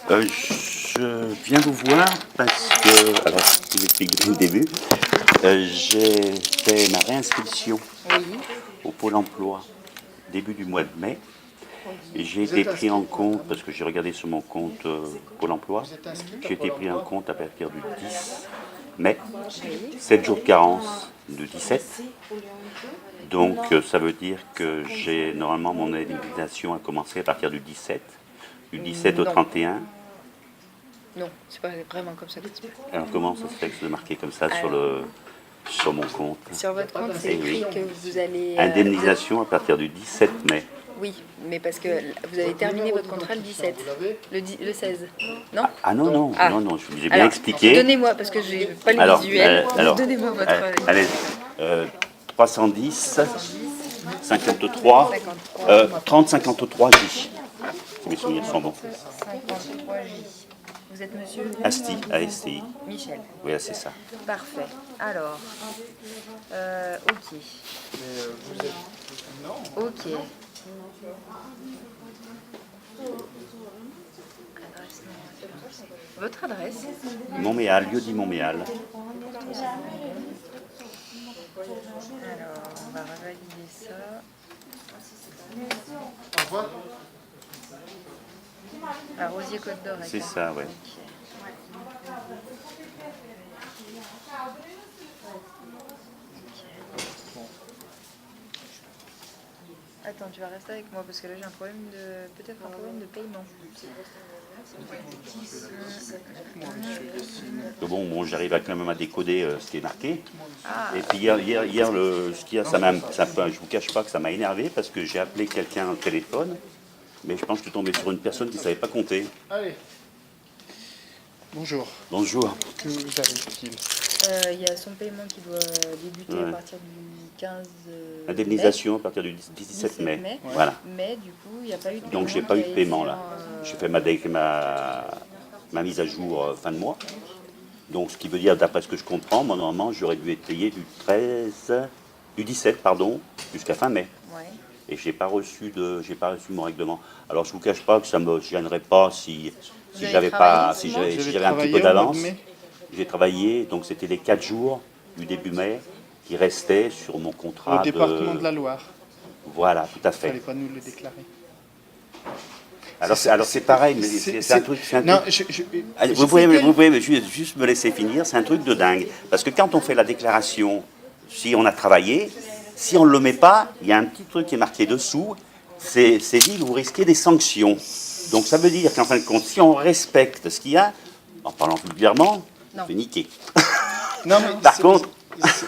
Je viens vous voir parce que, alors je vous explique depuis le début, j'ai fait ma réinscription Oui, au Pôle emploi début du mois de mai. Et oui. j'ai été pris en compte, parce que j'ai regardé sur mon compte Pôle emploi, Vous êtes inscrite à j'ai été Pôle pris en emploi? compte à partir du 10 mai, Oui. 7 jours de carence de 17. Donc ça veut dire que j'ai normalement mon indemnisation a commencé à partir du 17. Du 17 au Non. 31. Non, c'est pas vraiment comme ça que ça se passe. Alors comment ça se fait que c'est marqué comme ça Alors, sur mon compte? sur votre compte, c'est Eh oui. écrit que vous allez... Indemnisation à partir du 17 mai. Oui, mais parce que vous avez terminé votre contrat le 17, Vous l'avez? le 16, non? Ah non, non, Ah. non, non, j'ai bien Alors, expliqué. donnez-moi, parce que je n'ai pas les Alors, visuels, alors, donnez-moi votre... allez, 310, 53, 30, 53 J. Si mes souvenirs sont bons. 53J. Vous êtes monsieur ASTI, ASTI. Michel. Oui, c'est ça. Parfait. Alors, ok. Vous êtes... Non. Ok. Adresse non. Votre adresse? Montméal, lieu dit Montméal. Alors, on va revalider ça. Au revoir. À Rosier-Côte d'Or. C'est ça, ouais. Attends, tu vas rester avec moi parce que là j'ai un problème de... peut-être un problème de paiement. Bon, j'arrive quand même à décoder ce qui est marqué. Ah, Et puis hier ce qu'il y a, je vous cache pas que ça m'a énervé parce que j'ai appelé quelqu'un au téléphone, mais je pense que je suis tombé sur une personne qui ne savait pas compter. Allez. Bonjour. Bonjour. Que vous arrive-t-il? il y a son paiement qui doit débuter à Ouais. partir du 15 Indemnisation à partir du 17 mai. mai. Voilà. Mais du coup, il n'y a pas eu de paiement. Donc j'ai pas eu qui de a paiement été là. en, J'ai fait ma mise à jour fin de mois. Donc ce qui veut dire, d'après ce que je comprends, moi normalement j'aurais dû être payé du 17 pardon, jusqu'à fin mai. Ouais. Et j'ai pas reçu mon règlement. Alors je vous cache pas que ça me gênerait pas si avez j'avais travaillé, pas, sinon si Vous avez j'avais un petit travaillé peu au mois de d'avance. mai? J'ai travaillé, donc c'était les 4 jours du début mai qui restaient sur mon contrat Au département de la Loire. Voilà, tout à Il ne fait. fallait pas nous le déclarer. Alors c'est pareil, mais c'est un truc. Non, Allez, vous pouvez juste me laisser finir, c'est un truc de dingue. Parce que quand on fait la déclaration, si on a travaillé, si on ne le met pas, il y a un petit truc qui est marqué dessous, c'est dit, vous risquez des sanctions. Donc ça veut dire qu'en fin de compte, si on respecte ce qu'il y a, en parlant vulgairement, on fait niquer. Non, mais Par contre...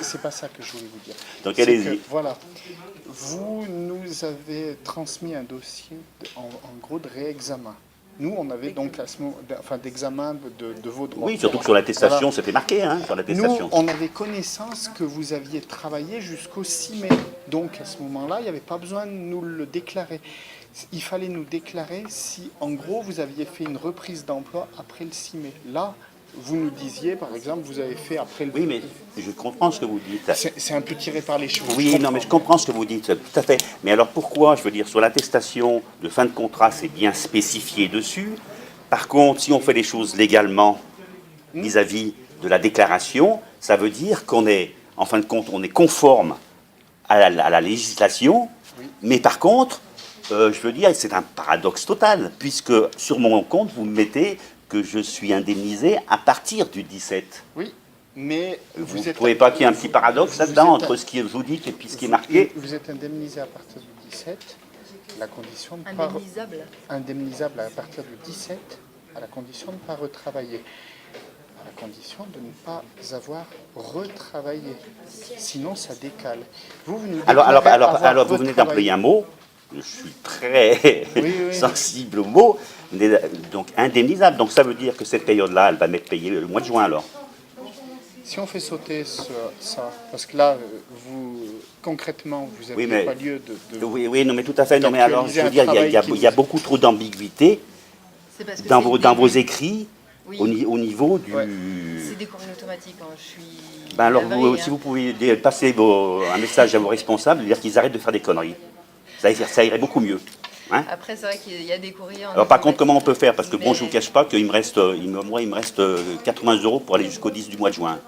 c'est pas ça que je voulais vous dire. Donc C'est allez-y. que, voilà. Vous nous avez transmis un dossier en gros de réexamen. Nous, on avait donc à ce moment, enfin, d'examen de vos droits. Oui, surtout que sur l'attestation, Voilà. c'était marqué, hein, sur l'attestation. Nous, on avait connaissance que vous aviez travaillé jusqu'au 6 mai. Donc, à ce moment-là, il n'y avait pas besoin de nous le déclarer. Il fallait nous déclarer si, en gros, vous aviez fait une reprise d'emploi après le 6 mai. Là, vous nous disiez, par exemple, vous avez fait après le... Oui, mais je comprends ce que vous dites. C'est un peu tiré par les cheveux. Oui, non, mais je comprends ce que vous dites, tout à fait. Mais alors pourquoi, je veux dire, sur l'attestation de fin de contrat, c'est bien spécifié dessus. Par contre, si on fait les choses légalement vis-à-vis de la déclaration, ça veut dire qu'on est, en fin de compte, on est conforme à la législation. Oui. Mais par contre, je veux dire, c'est un paradoxe total, puisque sur mon compte, vous me mettez que je suis indemnisé à partir du 17. Oui, mais Vous ne trouvez pas qu'il y a un petit paradoxe là-dedans entre ce que vous dites et puis ce qui est marqué? Vous êtes indemnisé à partir du 17, la condition de Indemnisable. indemnisable à partir du 17, à la condition de ne pas retravailler, à la condition de ne pas avoir retravaillé. Sinon, ça décale. Vous nous Alors déclarez avoir vous venez retravaillé. d'employer un mot, je suis très Oui. sensible au mot, donc indemnisable. Donc ça veut dire que cette période-là, elle va m'être payée le mois de juin alors. Si on fait sauter ça, parce que là, vous, concrètement, vous Oui, n'avez mais- pas lieu de... Oui, non, mais tout à fait. Non, mais alors, je veux dire, il y a beaucoup trop d'ambiguïté C'est parce que dans c'est dans vos début. écrits Oui. au niveau du... Ouais. C'est des courriers automatiques. Hein. Je suis. Ben alors, navrée, si hein. vous pouvez passer un message à vos responsables, dire qu'ils arrêtent de faire des conneries. Ça irait beaucoup mieux. Hein. Après, c'est vrai qu'il y a des courriers en Alors par contre, informatique, comment on peut faire? Parce que bon, mais- je vous cache pas qu'il me reste, moi, il me reste 80 € pour aller jusqu'au 10 du mois de juin,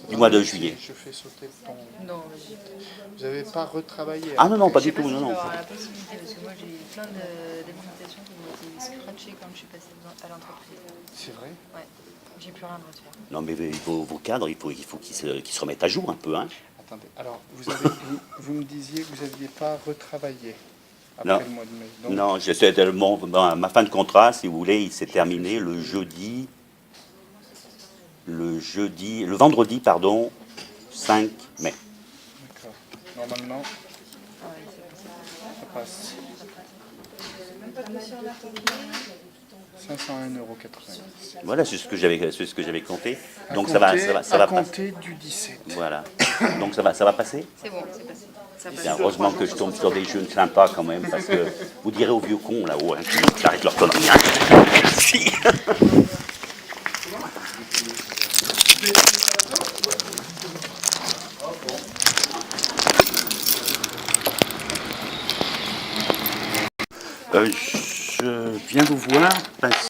du mois de juillet. Je fais sauter le ton. Non, vas-y. Vous n'avez pas retravaillé? Ah non, non, pas Je sais du pas tout, si non, je vais non. avoir la possibilité, parce que moi j'ai eu plein d'habilitations qui ont été scratchées quand je suis passée à l'entreprise. C'est vrai? Ouais, j'ai plus rien de refaire. Non, mais vos cadres, il faut qu'ils se remettent à jour un peu, hein. Attendez, alors vous me disiez que vous n'aviez pas retravaillé après Non. le mois de mai. Donc, Non, j'essaie tellement. Ma fin de contrat, si vous voulez, il s'est terminé le vendredi, pardon, 5 mai. d'accord. Normalement, Ah ouais, c'est ça passe. 501,90 €. Voilà, c'est ce que j'avais compté. À Donc compter- ça va à passer. compter du 17. Voilà. Donc ça va passer. c'est bon, c'est passé. Ça passe. Bien, heureusement que je tombe sur des jeunes sympas quand même, parce que vous direz aux vieux cons là-haut, hein, qu'ils arrêtent leur connerie. Hein. Merci. Je viens vous voir parce